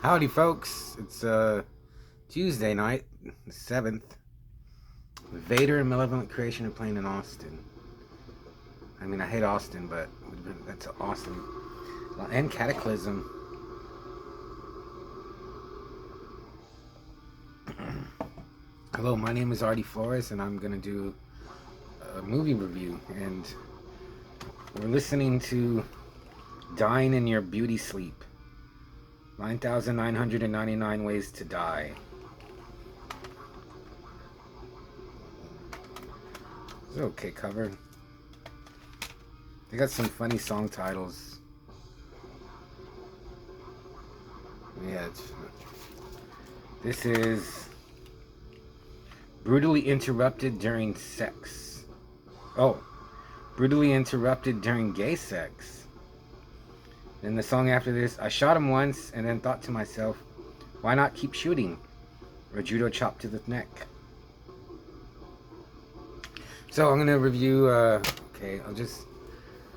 Howdy, folks. It's Tuesday night, the 7th. Vader and Malevolent Creation are playing in Austin. I mean, I hate Austin, but that's awesome. And Cataclysm. Hello, my name is Artie Flores, and I'm going to do a movie review. And we're listening to Dying in Your Beauty Sleep. 9,999 Ways to Die. It's an okay cover. They got some funny song titles. Yeah, this is Brutally Interrupted During Sex. Oh, Brutally Interrupted During Gay Sex. Then the song after this, I shot him once and then thought to myself, why not keep shooting? Or judo chop to the neck. So I'm going to review, the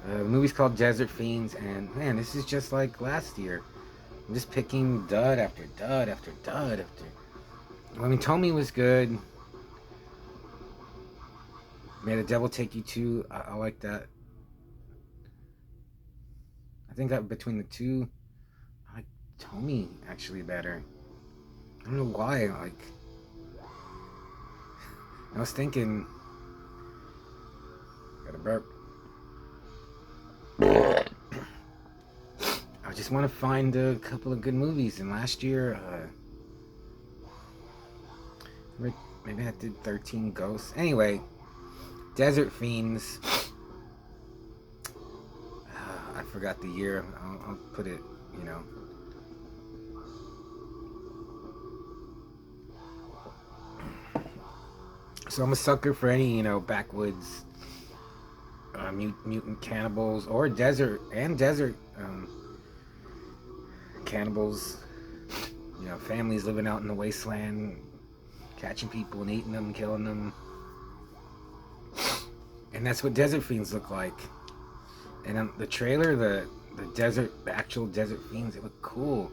movie's called Desert Fiends, and man, this is just like last year. I'm just picking dud after dud after dud after. I mean, Tommy was good. May the Devil Take You To, I like that. I think that between the two, I like Tommy actually better. I don't know why. I was thinking. Got a burp. I just want to find a couple of good movies. And last year, maybe I did 13 Ghosts. Anyway, Desert Fiends. I forgot the year. I'll put it, So I'm a sucker for any, backwoods mutant cannibals or desert cannibals. Families living out in the wasteland, catching people and eating them, killing them. And that's what Desert Fiends look like. And the trailer, the actual Desert Fiends, it look cool.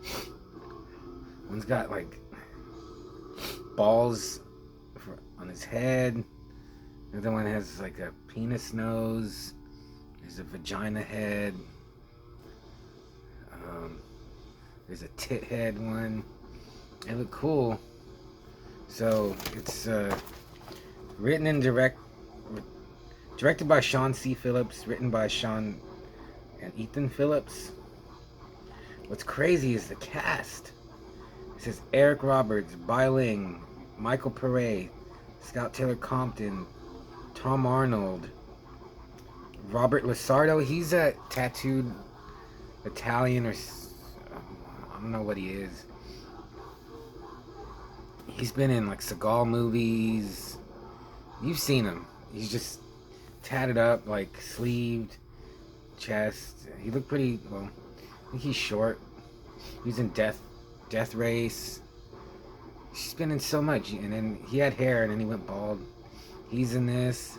One's got like balls on his head. The other one has like a penis nose. There's a vagina head. There's a tit head one. It look cool. So it's written and directed by Sean C. Phillips, written by Sean and Ethan Phillips. What's crazy is the cast. It says Eric Roberts, Bai Ling, Michael Pare, Scout Taylor Compton, Tom Arnold, Robert Lasardo. He's a tattooed Italian, or I don't know what he is. He's been in like Seagal movies. You've seen him. He's just tatted up, like sleeved, chest. He looked pretty, well, I think he's short. He was in Death Race. He's been in so much. And then he had hair and then he went bald. He's in this.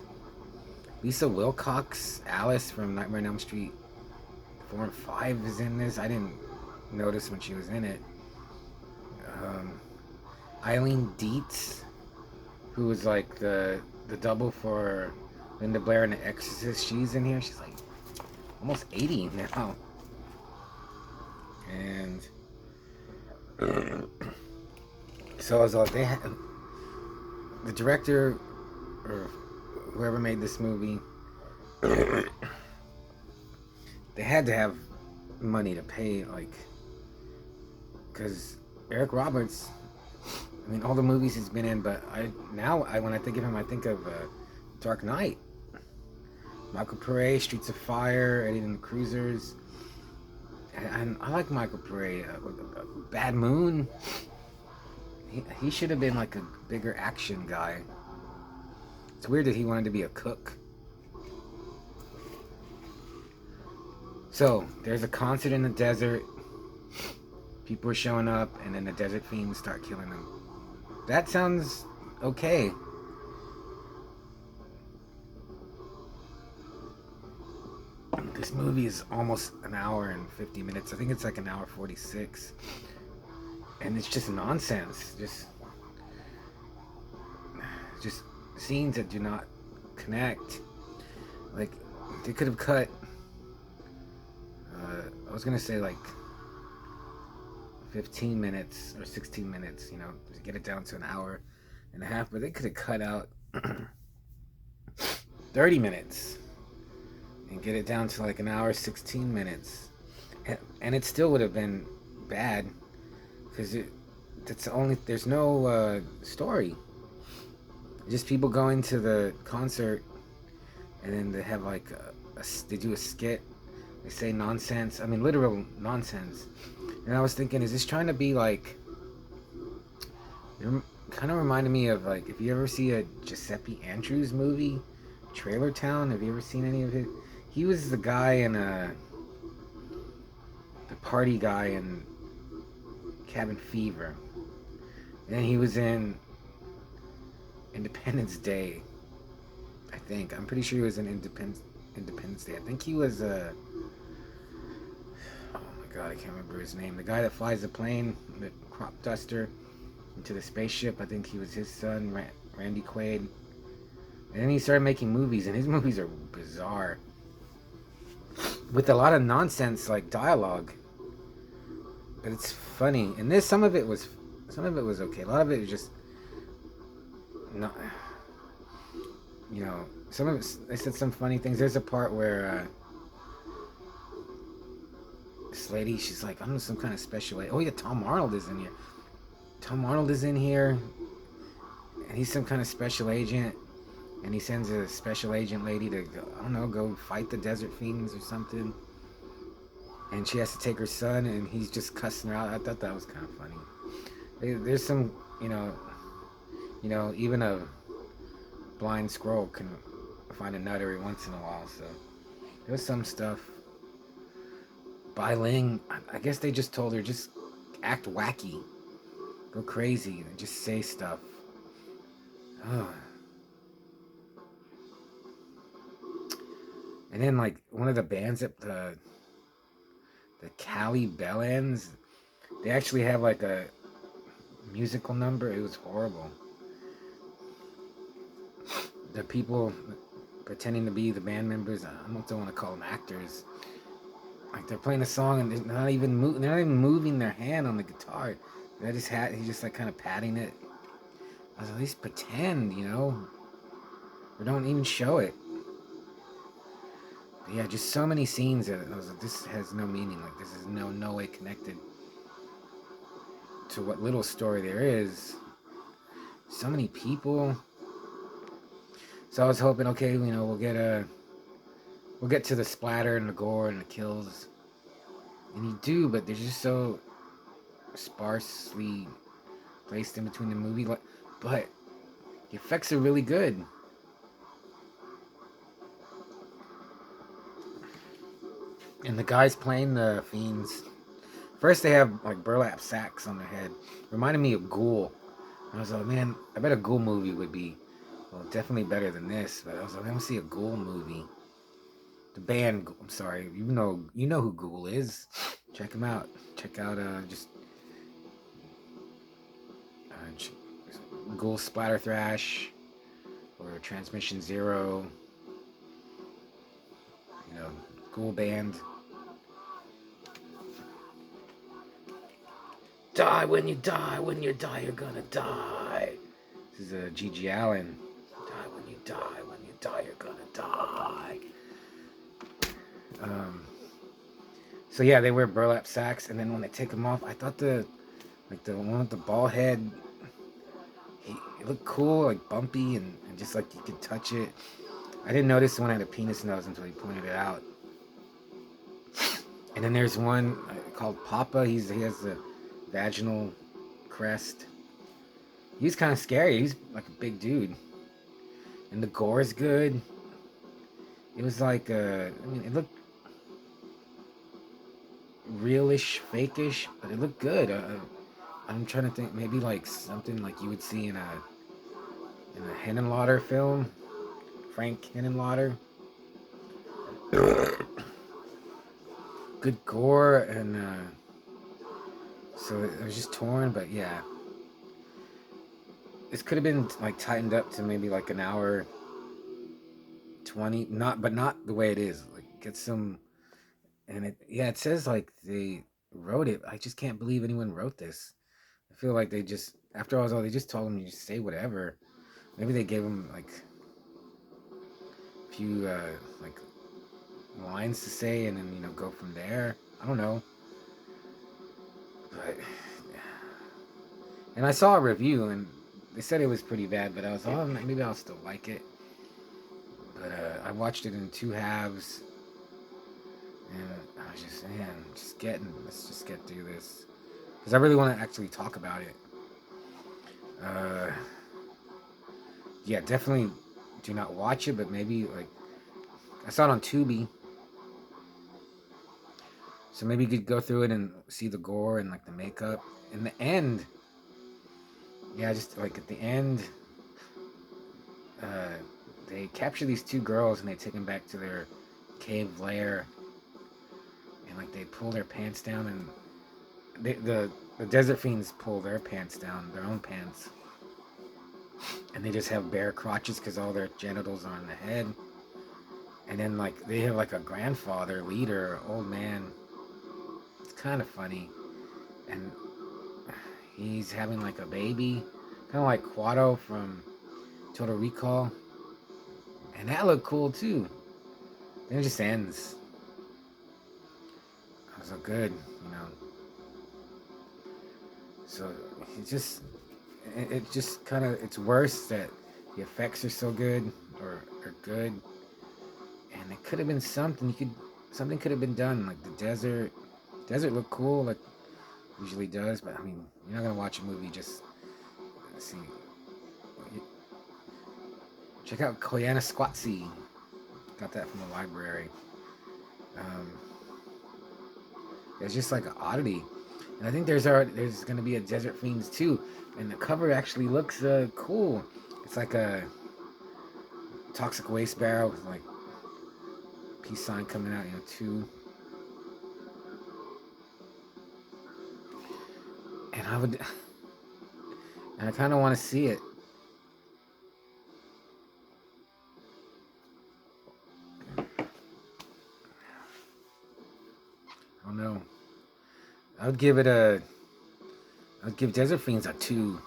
Lisa Wilcox, Alice from Nightmare on Elm Street 4 and 5 is in this. I didn't notice when she was in it. Eileen Dietz, who was like the double for Linda Blair in The Exorcist, she's in here. She's like almost 80 now. And so as they had the director or whoever made this movie, they had to have money to pay, like, because Eric Roberts, I mean, all the movies he's been in, but when I think of him, I think of Dark Knight, Michael Pare, Streets of Fire, Eddie and the Cruisers, and I like Michael Pare. Bad Moon. He should have been like a bigger action guy. It's weird that he wanted to be a cook. So there's a concert in the desert. People are showing up, and then the Desert Fiends start killing them. That sounds okay. This movie is almost an hour and 50 minutes. I think it's like an hour 46. and it's just nonsense. Just scenes that do not connect. Like they could have cut. I was gonna say like 15 minutes or 16 minutes, you know, to get it down to an hour and a half, but they could have cut out 30 minutes and get it down to like an hour 16 minutes, and it still would have been bad because there's no story, just people going to the concert, and then they have like they do a skit, they say nonsense, I mean literal nonsense, and I was thinking, is this trying to be like, it kind of reminded me of like, if you ever see a Giuseppe Andrews movie, Trailer Town, have you ever seen any of it? He was the guy in the party guy in Cabin Fever. And he was in Independence Day, I think. I'm pretty sure he was in Independence Day. I think he was oh my god, I can't remember his name. The guy that flies the plane, the crop duster, into the spaceship. I think he was his son, Randy Quaid. And then he started making movies, and his movies are bizarre, with a lot of nonsense like dialogue, but it's funny. And this, some of it was okay. A lot of it was just not, you know. Some of it, they said some funny things. There's a part where this lady, she's like, I don't know, some kind of special agent. Oh yeah, Tom Arnold is in here. Tom Arnold is in here, and he's some kind of special agent. And he sends a special agent lady to go, I don't know, go fight the desert fiends or something. And she has to take her son, and he's just cussing her out. I thought that was kind of funny. There's some, you know, even a blind squirrel can find a nut every once in a while. So there's some stuff. Bai Ling, I guess they just told her, just act wacky, go crazy, and just say stuff. Oh. And then like one of the bands at the Cali Bellends, they actually have like a musical number. It was horrible. The people pretending to be the band members, I don't want to call them actors. Like they're playing a song and they're not even moving their hand on the guitar. He's just like kind of patting it. I was like, at least pretend, you know, or don't even show it. But yeah, just so many scenes that I was like, this has no meaning. Like this is no way connected to what little story there is. So many people. So I was hoping, okay, you know, we'll get to the splatter and the gore and the kills, and you do, but they're just so sparsely placed in between the movie. But the effects are really good. And the guys playing the Fiends, first they have like burlap sacks on their head. Reminded me of Ghoul. I was like, man, I bet a Ghoul movie would be, well, definitely better than this. But I was like, I want to see a Ghoul movie. The band, I'm sorry, you know who Ghoul is. Check him out. Check out Ghoul Splatter Thrash or Transmission Zero. You know, Ghoul band. Die when you die, you're gonna die. This is G.G. Allen. Die when you die, you're gonna die. So yeah, they wear burlap sacks, and then when they take them off, I thought the one with the bald head, it looked cool, like bumpy, and just like you could touch it. I didn't notice the one had a penis nose until he pointed it out. And then there's one called Papa. He has the vaginal crest. He's kind of scary. He's like a big dude. And the gore is good. It was like, I mean, it looked realish, fakeish, but it looked good. I'm trying to think, maybe like something like you would see in a Henenlotter film. Frank Henenlotter. Good gore, and So it was just torn, but yeah. This could have been like tightened up to maybe like an hour 20, but not the way it is. Like get some, and it says like they wrote it. I just can't believe anyone wrote this. I feel like they just, after all, they just told him you just say whatever. Maybe they gave him like a few like lines to say, and then go from there. I don't know, but and I saw a review and they said it was pretty bad, but I was like, oh, maybe I'll still like it. But I watched it in two halves, and I was just, man, let's just get through this because I really want to actually talk about it. Uh, yeah, definitely do not watch it, but maybe like I saw it on Tubi, so maybe you could go through it and see the gore and like the makeup. In the end, yeah, just like at the end, uh, they capture these two girls and they take them back to their cave lair, and like they pull their pants down, and the desert fiends pull their pants down, their own pants, and they just have bare crotches because all their genitals are on the head. And then like they have like a grandfather, leader, old man. It's kind of funny, and he's having like a baby, kind of like Quado from Total Recall, and that looked cool too. Then it just ends. It was so good. So it just kind of, it's worse that the effects are so good, or good, and it could have been something could have been done. Like the desert looked cool, like it usually does. But I mean, you're not gonna watch a movie just see. Check out Koyana Squatsy. Got that from the library. Um, it's just like an oddity, and I think there's gonna be a Desert Fiends too, and the cover actually looks cool. It's like a toxic waste barrel with like peace sign coming out, two. And and I kind of want to see it. I don't know. I would give it a. I'd give Desert Fiends a 2.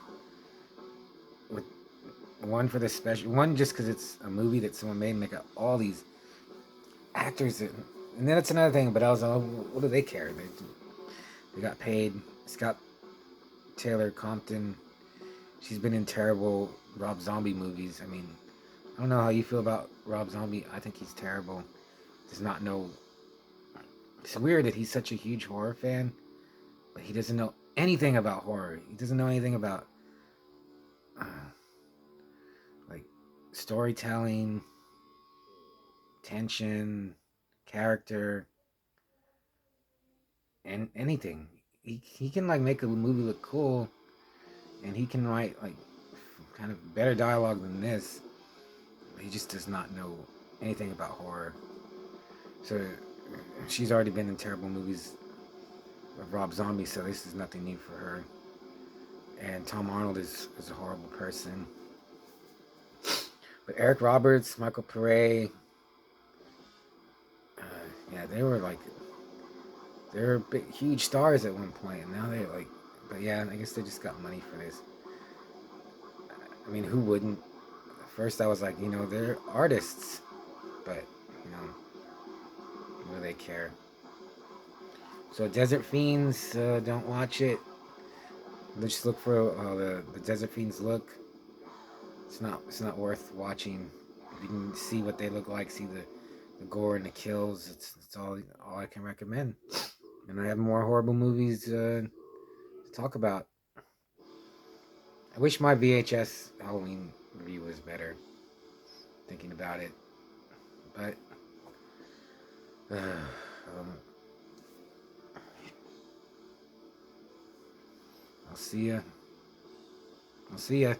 With one for the special, one just because it's a movie that someone made and they got all these actors, and then it's another thing. But I was like, what do they care? They got paid. Scott Taylor Compton. She's been in terrible Rob Zombie movies. I mean, I don't know how you feel about Rob Zombie. I think he's terrible. Does not know. It's weird that he's such a huge horror fan, but he doesn't know anything about horror. He doesn't know anything about uh, like storytelling, tension, character, and anything. He can like make a movie look cool, and he can write like kind of better dialogue than this. But he just does not know anything about horror. So she's already been in terrible movies of Rob Zombie, so this is nothing new for her. And Tom Arnold is a horrible person. But Eric Roberts, Michael Pare, yeah, they were big, huge stars at one point, and now they're like, but yeah, I guess they just got money for this. I mean, who wouldn't? First, I was like, they're artists, but what do they care? So Desert Fiends, don't watch it. Just look for how the Desert Fiends look. It's not worth watching. If you can see what they look like, see the gore and the kills, it's all I can recommend. And I have more horrible movies to talk about. I wish my VHS Halloween review was better. Thinking about it, but um, I'll see ya. I'll see ya.